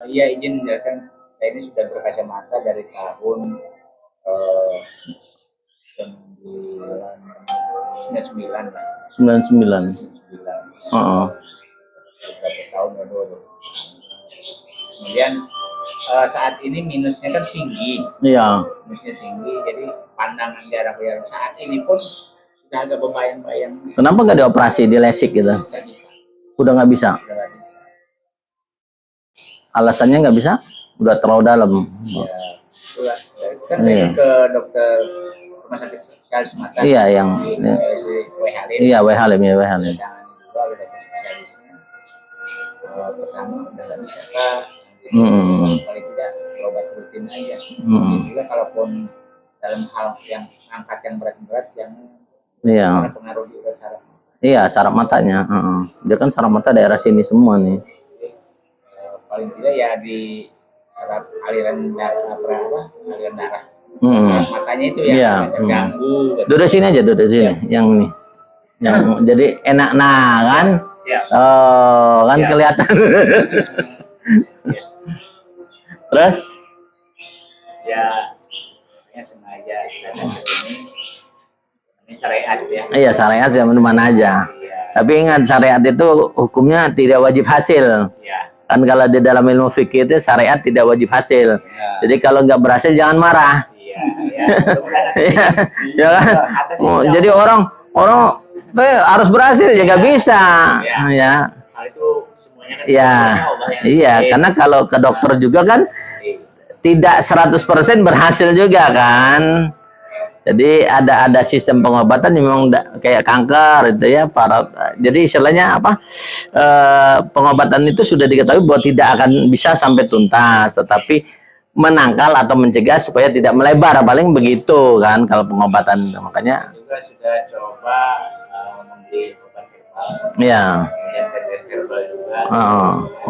Iya, izin menjelaskan, saya ini sudah berkacamata dari tahun eh, 99 lah. 99. 99. Heeh. Beberapa tahun lalu. Kemudian saat ini minusnya kan tinggi. Iya. Minusnya tinggi, jadi pandangan jarak jauh saat ini pun sudah agak berbayang-bayang. Kenapa nggak dioperasi, di LASIK gitu? Nggak bisa. Udah nggak bisa. Udah nggak bisa. Alasannya nggak bisa? Udah terlalu dalam. Ya, itulah. Kan saya ke dokter rumah sakit spesialis mata. Iya, yang WHLIM. iya, WHLIM ya, WHLIM. Tangan juga oleh dokter spesialisnya. Pertama udah nggak bisa Pak. Paling tidak obat rutin aja. Juga kalaupun dalam hal yang angkat yang berat-berat yang pengaruh di saraf. Iya, saraf matanya. Dia kan saraf mata daerah sini semua nih. Paling tidak ya di saraf aliran darah aliran darah. Matanya itu yang terganggu. Duduk sini aja, duduk sini. Yang ini. Yang jadi enak kan? Siap. Oh, kan kelihatan. Terus? Ya, sengaja datang ke sini. Ini syariat ya. Iya, syariat ya, mana aja. Ya. Tapi ingat, syariat itu hukumnya tidak wajib hasil. Ya. Kan kalau di dalam ilmu fikih itu syariat tidak wajib hasil. Ya. Jadi kalau nggak berhasil jangan marah. Iya, ya. Ya kan? Jadi orang harus berhasil ya nggak bisa. Ya. Hal itu semuanya kan iya, karena kalau ke dokter juga kan tidak 100% berhasil juga kan. Jadi ada sistem pengobatan yang memang kayak kanker itu ya, jadi istilahnya apa, pengobatan itu sudah diketahui bahwa tidak akan bisa sampai tuntas, tetapi menangkal atau mencegah supaya tidak melebar, paling begitu kan kalau pengobatan. Makanya juga sudah coba membeli obat herbal. Iya. Herbal juga.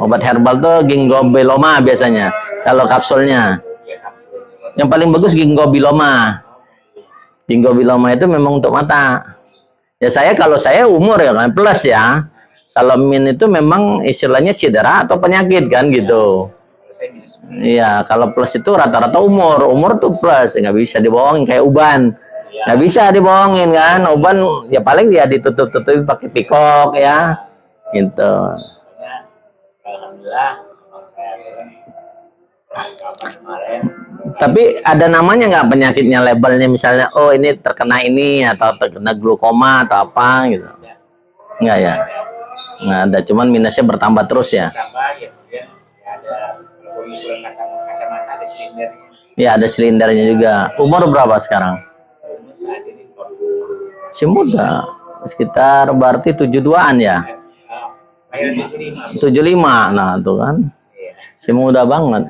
Obat herbal tuh ginkgo biloba biasanya kalau kapsulnya. Yang paling bagus ginkgo biloba. Ginkgo biloba itu memang untuk mata. Ya kalau saya umur ya kan plus ya. Kalau min itu memang istilahnya cedera atau penyakit kan gitu. Iya, kalau plus itu rata-rata umur tuh plus, nggak bisa dibohongin kayak uban. Nggak bisa dibohongin kan, uban ya paling dia ditutup-tutupi pakai pikok ya. Gitu. Alhamdulillah tapi ada namanya nggak penyakitnya, labelnya misalnya, oh ini terkena ini atau terkena glukoma atau apa gitu? Nggak ya? Nggak ada, cuman minusnya bertambah terus ya? Ya ada silindernya juga. Umur berapa sekarang? Si muda, sekitar berarti 72-an ya? 75. Nah tuh kan, si muda banget.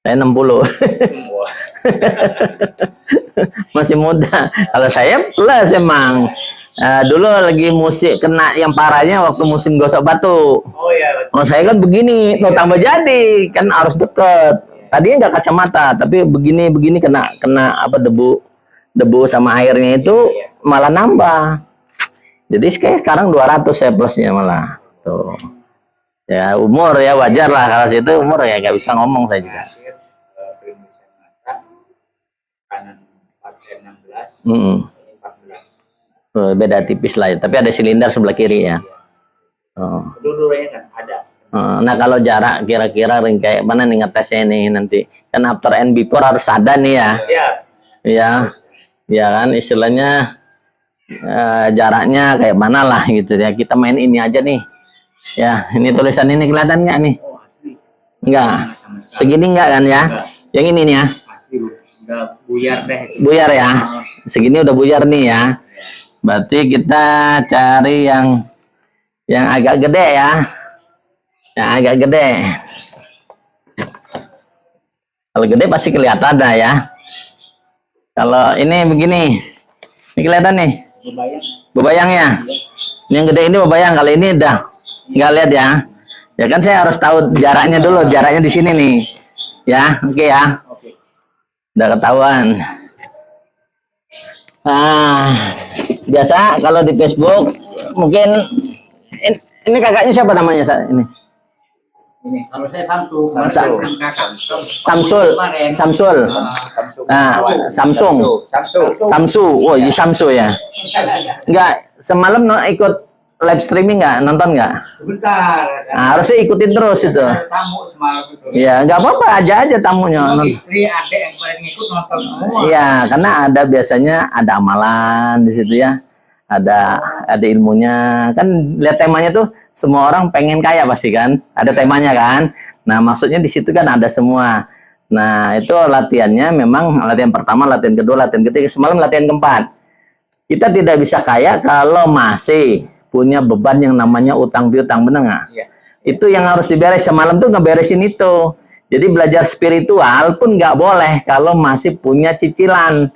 Saya 60. Masih muda. Kalau saya plus emang. Dulu lagi musim kena yang parahnya waktu musim gosok batu. Oh iya. Oh, saya kan begini, tambah jadi kan harus deket. Tadinya nggak kacamata, tapi begini kena apa debu sama airnya itu malah nambah. Jadi sekarang 200 saya plusnya malah. Tuh. Ya umur ya wajar lah, kalau situ umur ya nggak bisa ngomong saya juga. Beda tipis lah ya. Tapi ada silinder sebelah kiri ya. Dua-duanya kan ada. Nah kalau jarak kira-kira kayak mana nih ngetesnya nih nanti, kan after and before harus ada nih ya. Ya kan istilahnya jaraknya kayak mana lah gitu ya. Kita main ini aja nih ya. Ini tulisan ini kelihatan nggak nih? Enggak, segini enggak kan ya? Yang ini nih ya. Udah buyar deh. Buyar ya. Segini udah buyar nih ya. Berarti kita cari yang agak gede ya. Yang agak gede. Kalau gede pasti kelihatan dah ya. Kalau ini begini. Ini kelihatan nih. Bebayangnya. Yang gede ini bebayang, kalau ini udah nggak lihat ya. Ya kan saya harus tahu jaraknya dulu. Jaraknya di sini nih. Ya, oke ya. Udah ketahuan. Nah, biasa kalau di Facebook mungkin ini kakaknya siapa namanya ini? Ini kalau saya Samsung, Samsul, Samsul, Samsung, Samsu, oh ini Samsu ya. Enggak, semalam ikut live streaming nggak, nonton nggak? Sebentar. Nah, harusnya ikutin terus itu. Tamu semalam itu. Ya, nggak apa-apa, aja tamunya. Istri, adik yang paling ngikut nonton semua. Iya, karena ada biasanya ada amalan di situ ya. Ada ilmunya. Kan lihat temanya tuh semua orang pengen kaya pasti kan. Ada temanya kan. Nah, maksudnya di situ kan ada semua. Nah, itu latihannya memang latihan pertama, latihan kedua, latihan ketiga, semalam latihan keempat. Kita tidak bisa kaya kalau masih punya beban yang namanya utang piutang, bener nggak? Iya. Itu yang harus diberes. Semalam tuh ngeberesin itu. Jadi belajar spiritual pun nggak boleh kalau masih punya cicilan.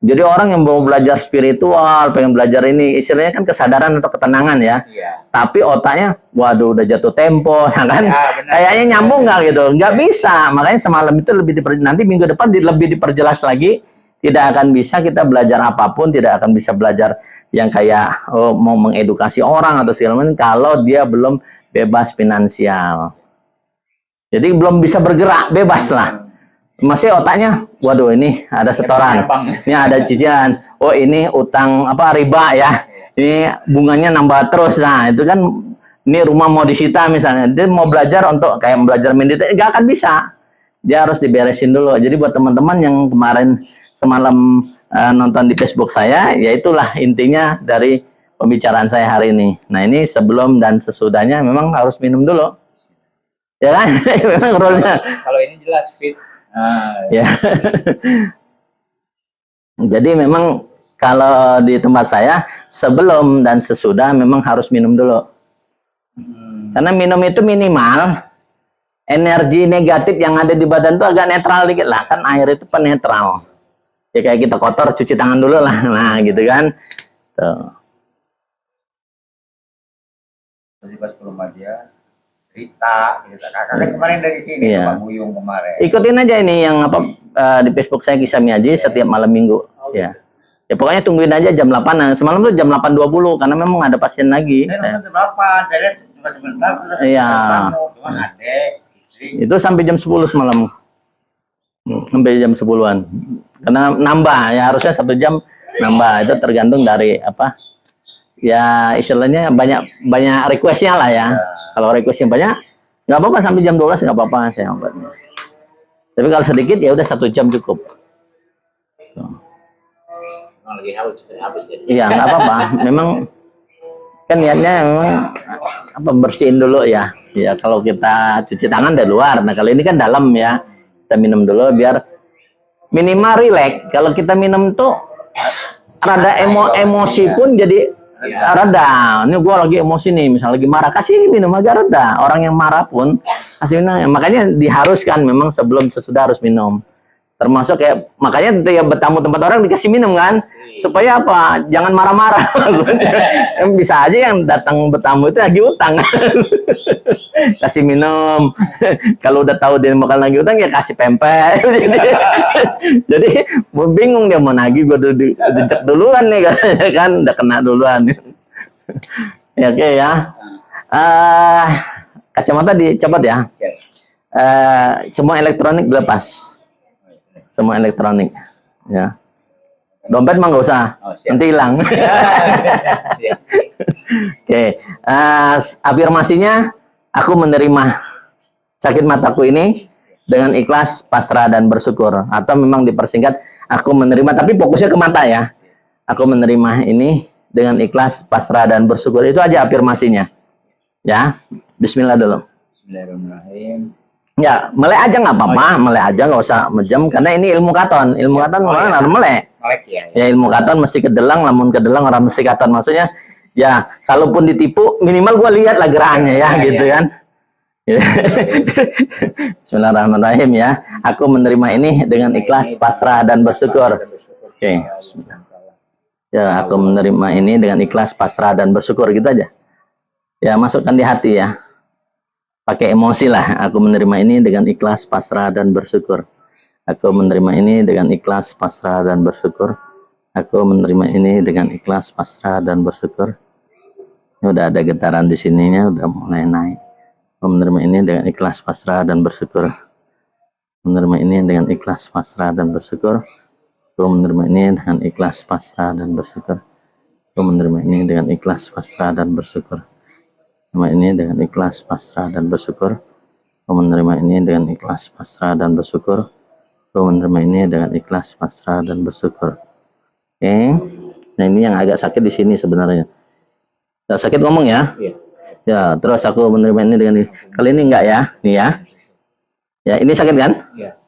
Jadi orang yang mau belajar spiritual, pengen belajar ini, istilahnya kan kesadaran atau ketenangan ya. Iya. Tapi otaknya, waduh udah jatuh tempo, ya kan? Ya, Kayaknya nyambung nggak gitu? Nggak bisa. Makanya semalam itu nanti minggu depan lebih diperjelas lagi. Tidak akan bisa kita belajar apapun, tidak akan bisa belajar yang kayak mau mengedukasi orang atau segala macam kalau dia belum bebas finansial. Jadi belum bisa bergerak, bebas lah. Masih otaknya, waduh ini ada setoran, ini ada cicilan, oh ini utang apa riba ya, ini bunganya nambah terus. Nah itu kan ini rumah mau disita misalnya, dia mau belajar untuk kayak belajar meditasi, nggak akan bisa, dia harus diberesin dulu. Jadi buat teman-teman yang kemarin semalam nonton di Facebook saya, ya itulah intinya dari pembicaraan saya hari ini. Nah ini sebelum dan sesudahnya memang harus minum dulu, ya kan? Memang rule-nya. Kalau ini jelas fit. Ya. Jadi memang kalau di tempat saya sebelum dan sesudah memang harus minum dulu. Karena minum itu minimal energi negatif yang ada di badan itu agak netral dikit lah. Kan air itu penetral. Ya kayak kita kotor cuci tangan dulu lah. Nah gitu kan. Tuh. Tadi pas ke rumah dia Rita, kakak kan kemarin dari sini, iya. Pak Buyung kemarin. Ikutin aja ini yang apa di Facebook saya Kisah Miaji setiap malam minggu. Ya. Ya pokoknya tungguin aja jam 8. Nah, semalam tuh jam 8.20 karena memang ada pasien lagi. Saya nonton jam 8, saya lihat cuma sebentar. Iya. Cuma adek, istri. Itu sampai jam 10 semalam. Sampai jam 10-an. Karena nambah ya harusnya 1 jam nambah. Itu tergantung dari apa? Ya istilahnya banyak requestnya lah ya. Kalau requestnya banyak, nggak apa-apa sampai jam 12 nggak apa-apa saya obatnya. Tapi kalau sedikit ya udah 1 jam cukup. Lagi habis ya. Iya nggak apa-apa. Memang kan niatnya memang apa bersihin dulu ya. Ya kalau kita cuci tangan dari luar. Nah kalau ini kan dalam ya. Kita minum dulu biar minimal rileks. Kalau kita minum tuh rada emosi pun jadi reda. Ini gue lagi emosi nih, misalnya lagi marah, kasih minum agak reda. Orang yang marah pun kasih minum. Makanya diharuskan memang sebelum sesudah harus minum. Termasuk kayak makanya tiap bertamu tempat orang dikasih minum kan, supaya apa? Jangan marah-marah. Bisa aja yang datang bertamu itu lagi utang. Kasih minum. Kalau udah tahu dia bakal lagi utang ya kasih pempek. Jadi bingung dia mau nagih, gue dicek duluan nih kan, udah kena duluan. Ya oke ya. Kacamata dicopot ya. Semua elektronik dilepas. Semua elektronik ya. Dompet mah nggak usah, nanti hilang. Oke. Afirmasinya, aku menerima sakit mataku ini dengan ikhlas, pasrah dan bersyukur. Atau memang dipersingkat, aku menerima, tapi fokusnya ke mata ya. Aku menerima ini dengan ikhlas, pasrah dan bersyukur. Itu aja afirmasinya. Ya, Bismillah dulu. Bismillahirrahmanirrahim. Ya, melek aja nggak apa-apa, melek aja nggak usah mejam karena ini ilmu katon. Ilmu katon harus melek. Ya ilmu katon mesti kedelang, lamun kedelang orang mesti katon. Maksudnya ya kalaupun ditipu minimal gua lihat lah gerakannya ya gitu kan. Bismillahirrahmanirrahim ya. Aku menerima ini dengan ikhlas, pasrah dan bersyukur. Oke. Ya, aku menerima ini dengan ikhlas, pasrah dan bersyukur gitu aja. Ya, masukkan di hati ya. Pakai emosi lah, aku menerima ini dengan ikhlas, pasrah, dan bersyukur. Aku menerima ini dengan ikhlas, pasrah, dan bersyukur. Aku menerima ini dengan ikhlas, pasrah, dan bersyukur. Ini udah ada getaran di sininya, udah mulai naik. Menerima ini dengan ikhlas pasrah dan bersyukur. Menerima ini dengan ikhlas pasrah dan bersyukur. Menerima ini dengan ikhlas pasrah dan bersyukur. Menerima ini dengan ikhlas pasrah dan bersyukur. Menerima ini dengan ikhlas pasrah dan bersyukur. Menerima ini dengan ikhlas pasrah dan bersyukur. Menerima ini dengan ikhlas pasrah dan bersyukur. Oke. Nah, ini yang agak sakit di sini sebenarnya. Gak sakit ngomong ya? Ya, terus aku menerima ini dengan kali ini enggak ya? Nih ya. Ya, ini sakit kan?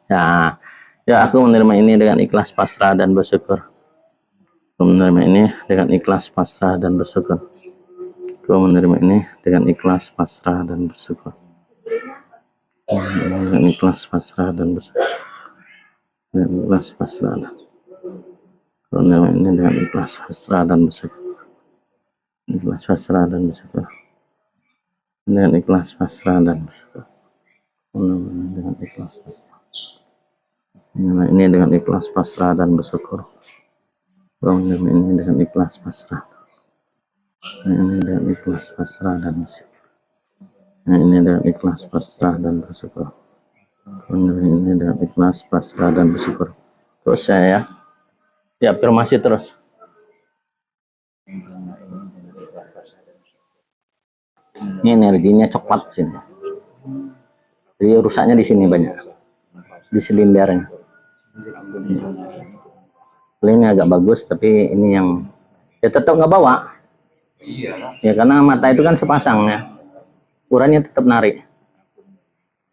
Ya. Ya, aku menerima ini dengan ikhlas pasrah dan bersyukur. Aku menerima ini dengan ikhlas pasrah dan bersyukur. Aku menerima ini dengan ikhlas pasrah dan bersyukur. Dengan ikhlas pasrah dan bersyukur. Dengan ikhlas pasrah. Aku menerima ini dengan ikhlas pasrah dan bersyukur. Ikhlas pasrah dan bersyukur. Dengan ikhlas pasrah dan bersyukur. Dengan ikhlas pasrah. Ini dengan ikhlas pasrah dan bersyukur. Menerima ini dengan ikhlas pasrah. Ini dengan ikhlas pasrah dan bersyukur. Ini dengan ikhlas pasrah dan bersyukur. Menerima ini dengan ikhlas pasrah dan bersyukur. Terus saya ya afirmasi terus. Ini energinya cepat sini. Jadi rusaknya di sini banyak. Di silindernya. Ini agak bagus, tapi ini yang ya tetap nggak bawa. Ya karena mata itu kan sepasang ya. Uratnya tetap narik.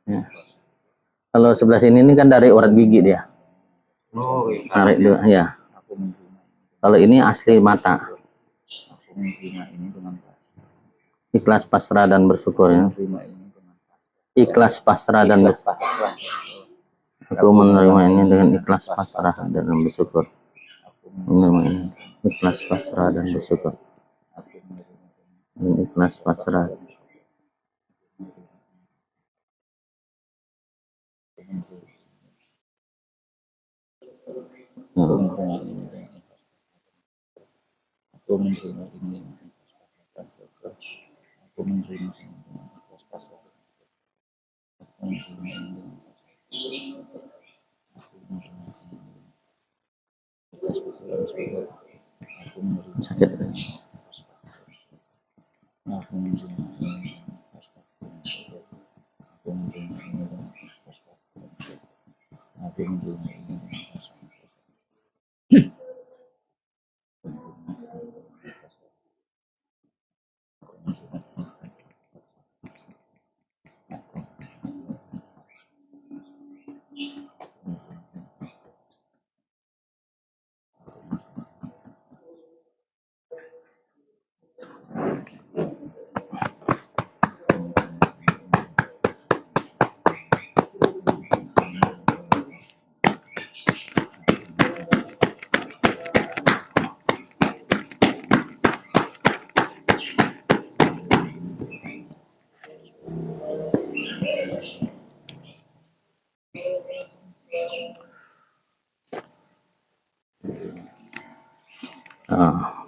Ya. Kalau sebelah sini ini kan dari urat gigi dia. Narik dulu, ya. Kalau ini asli mata. Ikhlas pasrah dan bersyukur ya. Ikhlas pasrah dan bersyukur. Aku menerima ini dengan ikhlas pasrah dan bersyukur. Menerima ini ikhlas pasrah dan bersyukur. Ikhlas pasrah. Aku menerima ini. Aku menerima ini. Sakit.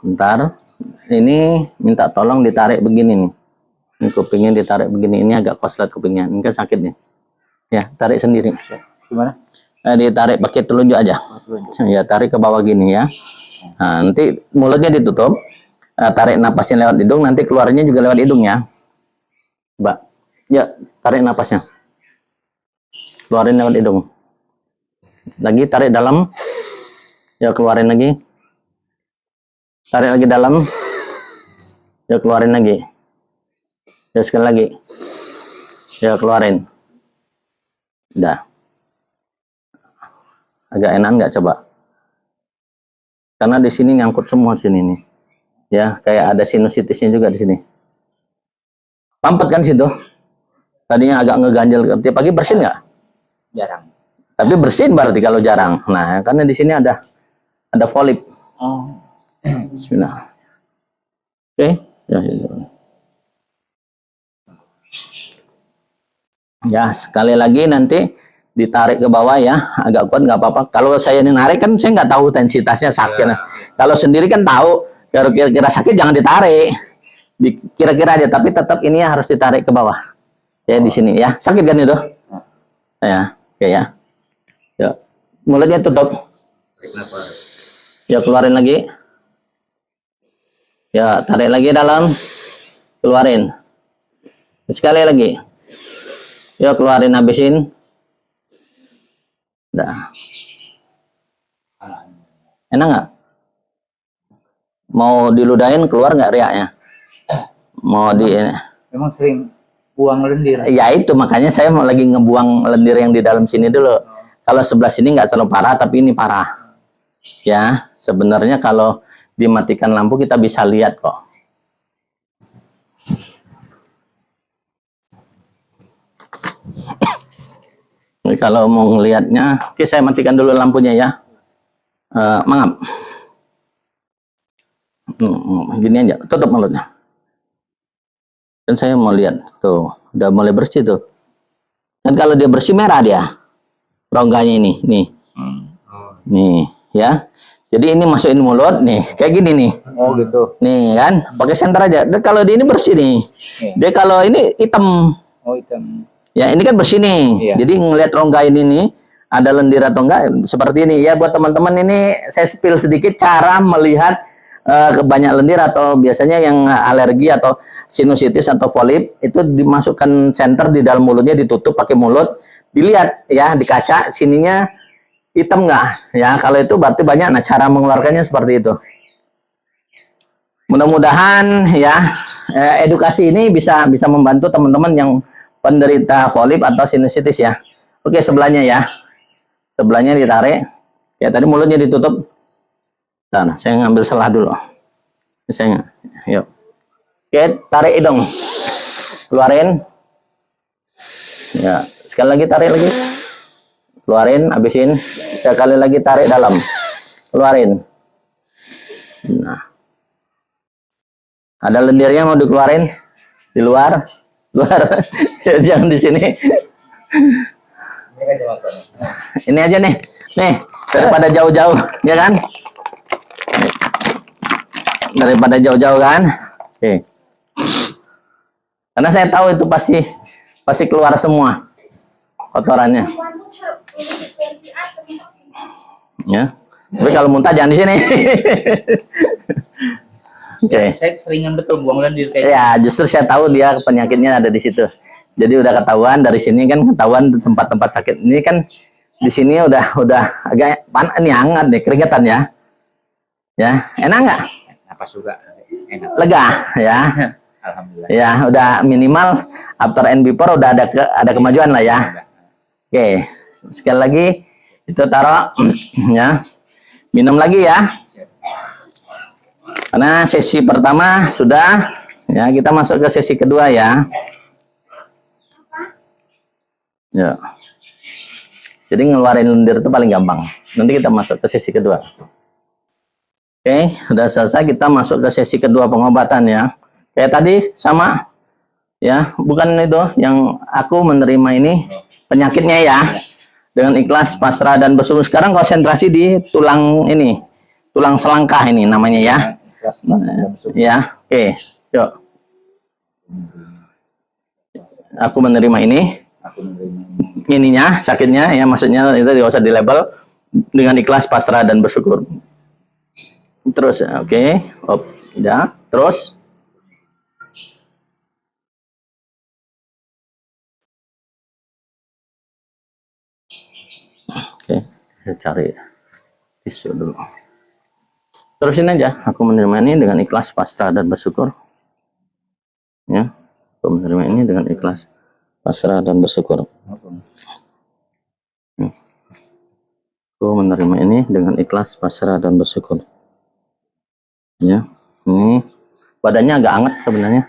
Bentar, ini minta tolong ditarik begini nih. Ini kupingnya ditarik begini, ini agak koslet kupingnya, ini kan sakit nih. Ya, tarik sendiri. Gimana? Ditarik pakai telunjuk aja. Ya, tarik ke bawah gini ya. Nah, nanti mulutnya ditutup. Tarik napasnya lewat hidung, nanti keluarnya juga lewat hidung ya. Mbak, ya tarik napasnya. Keluarin lewat hidung. Lagi tarik dalam. Ya, keluarin lagi. Tarik lagi dalam. Ya, keluarin lagi. Ya, sekali lagi. Ya, keluarin. Udah. Agak enak nggak coba? Karena di sini nyangkut semua sini nih. Ya, kayak ada sinusitisnya juga di sini. Pampet kan situ? Tadinya agak ngeganjel. Tiap pagi bersin nggak? Jarang. Tapi bersin berarti kalau jarang. Nah, karena di sini ada polip. Oh. Bismillah. Oke. Ya, ya, sekali lagi nanti ditarik ke bawah ya, agak kuat nggak apa-apa. Kalau saya ini narik kan saya nggak tahu intensitasnya sakit. Kalau sendiri kan tahu. Kalau kira-kira sakit jangan ditarik. Kira-kira aja, tapi tetap ini harus ditarik ke bawah. Ya di sini ya. Sakit kan itu? Ya, oke ya. Yuk. Mulutnya tutup. Ya, keluarin lagi. Ya, tarik lagi dalam. Keluarin. Sekali lagi. Ya, keluarin, habisin. Udah. Enak nggak? Mau diludahin keluar nggak riaknya? Mau di... Memang sering buang lendir. Ya itu makanya saya mau lagi ngebuang lendir yang di dalam sini dulu. Kalau sebelah sini nggak terlalu parah, tapi ini parah. Ya, sebenarnya kalau dimatikan lampu kita bisa lihat kok. Ini kalau mau ngelihatnya, oke saya matikan dulu lampunya ya. Mangap. Gini aja, tutup mulutnya. Dan saya mau lihat, tuh, udah mulai bersih tuh. Dan kalau dia bersih merah dia, rongganya ini, nih, nih, ya. Jadi ini masukin mulut, nih, kayak gini nih. Oh gitu. Nih kan, pakai senter aja. Dan kalau dia ini bersih nih, dia kalau ini hitam. Oh hitam. Ya ini kan bersih nih. Iya. Jadi ngelihat rongga ini nih, ada lendir atau enggak, seperti ini. Ya buat teman-teman ini saya spill sedikit cara melihat banyak lendir atau biasanya yang alergi atau sinusitis atau polip itu dimasukkan senter di dalam mulutnya, ditutup pakai mulut, dilihat ya di kaca sininya hitam nggak ya, kalau itu berarti banyak. Nah cara mengeluarkannya seperti itu. Mudah-mudahan ya edukasi ini bisa membantu teman-teman yang penderita polip atau sinusitis ya. Oke, sebelahnya ya, sebelahnya ditarik ya, tadi mulutnya ditutup. Nah, saya ngambil selah dulu. Misalnya, yuk. Oke, tarik hidung. Keluarin. Ya, sekali lagi tarik lagi. Keluarin, habisin. Sekali lagi tarik dalam. Keluarin. Nah. Ada lendirnya mau dikeluarin? Di luar. Luar. Jangan di sini. Ini aja nih. Nih, daripada jauh-jauh, ya kan? Daripada jauh-jauh kan. Oke. Karena saya tahu itu pasti keluar semua kotorannya. Ya. Tapi kalau muntah jangan di sini. Oke. Saya seringan betul buang lendir kayak. Ya, justru saya tahu dia penyakitnya ada di situ. Jadi udah ketahuan dari sini kan, ketahuan tempat-tempat sakit. Ini kan di sini udah agak panas nih, hangat nih, keringetan ya. Ya, enak nggak? Napas juga enak. Lega ya. Alhamdulillah. Ya, udah minimal after and before udah ada kemajuan lah ya. Oke, sekali lagi itu taruh ya. Minum lagi ya. Karena sesi pertama sudah ya, kita masuk ke sesi kedua ya. Ya. Jadi ngeluarin lendir itu paling gampang. Nanti kita masuk ke sesi kedua. Oke, udah selesai, kita masuk ke sesi kedua pengobatan ya. Kayak tadi sama ya, bukan itu yang aku menerima ini penyakitnya ya. Dengan ikhlas, pasrah dan bersyukur. Sekarang konsentrasi di tulang ini. Tulang selangkah ini namanya ya. Ya, oke. Yuk. Aku menerima ini. Ininya, sakitnya ya, maksudnya itu tidak usah di label, dengan ikhlas, pasrah dan bersyukur. Terus, oke, ya, terus. Oke, saya cari tisu dulu. Terusin aja, aku menerima ini dengan ikhlas, pasrah dan bersyukur. Ya, aku menerima ini dengan ikhlas, pasrah dan bersyukur. Aku menerima ini dengan ikhlas, pasrah dan bersyukur. Ya, ini badannya agak hangat sebenarnya,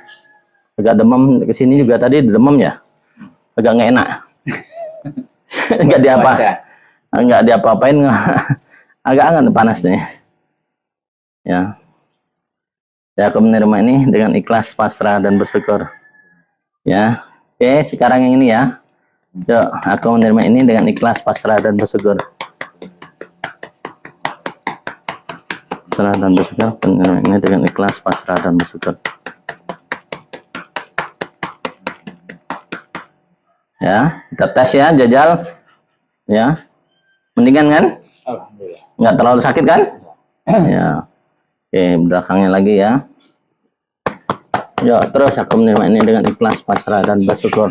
agak demam. Kesini juga tadi demam ya, agak nggak enak. nggak diapa-apain, agak hangat panasnya. Ya, ya aku menerima ini dengan ikhlas, pasrah dan bersyukur. Ya, oke, sekarang yang ini ya. Yuk, aku menerima ini dengan ikhlas, pasrah dan bersyukur. Pasrah dan bersyukur, menerima ini dengan ikhlas, pasrah dan bersyukur. Ya, kita tes ya, jajal. Ya. Mendingan kan? Alhamdulillah. Nggak terlalu sakit kan? Ya. Oke, belakangnya lagi ya. Ya, terus aku menerima ini dengan ikhlas, pasrah dan bersyukur.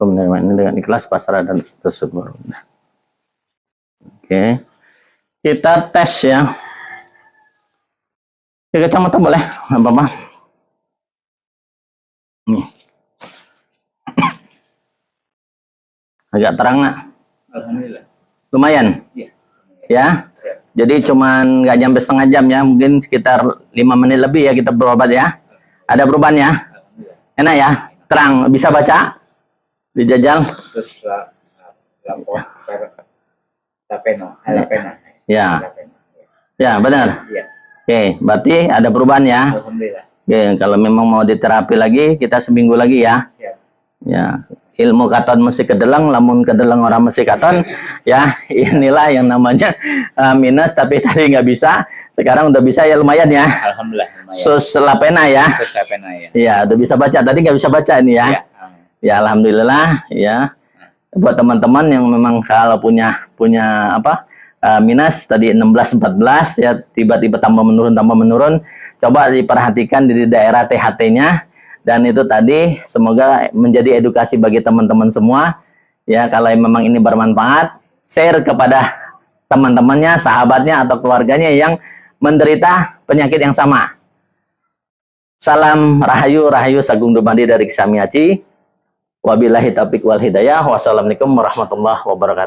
Menerima ini dengan ikhlas, pasrah dan bersyukur. Oke, kita tes ya. Di kacamata boleh, nggak apa-apa. Nih. Agak terang nggak? Alhamdulillah. Lumayan. Iya. Ya. Jadi cuman nggak nyampe setengah jam ya, mungkin sekitar 5 menit lebih ya kita berobat ya. Ada perubahan ya? Enak ya? Terang, bisa baca? Dijajal? Terus lapor lapena. Ya. Ya, benar. Iya. Oke, berarti ada perubahan ya. Alhamdulillah. Oke, kalau memang mau diterapi lagi, kita seminggu lagi ya. Siap. Ya, ilmu katon mesti kedeleng, lamun kedeleng orang mesti katon. Ya, inilah yang namanya minus, tapi tadi nggak bisa. Sekarang udah bisa ya, lumayan ya. Alhamdulillah. Lumayan. Sus lapena ya. Terus lapena ya. Iya, udah bisa baca. Tadi nggak bisa baca ini ya. Iya. Ya, alhamdulillah ya. Buat teman-teman yang memang kalau punya apa minus tadi 16-14 ya, tiba-tiba tambah menurun, coba diperhatikan di daerah THT-nya. Dan itu tadi semoga menjadi edukasi bagi teman-teman semua ya. Kalau memang ini bermanfaat, share kepada teman-temannya, sahabatnya atau keluarganya yang menderita penyakit yang sama. Salam Rahayu Sagung Dumadi dari Kisamiaci. Wabillahi taufiq wal hidayah. Wassalamualaikum warahmatullahi wabarakatuh.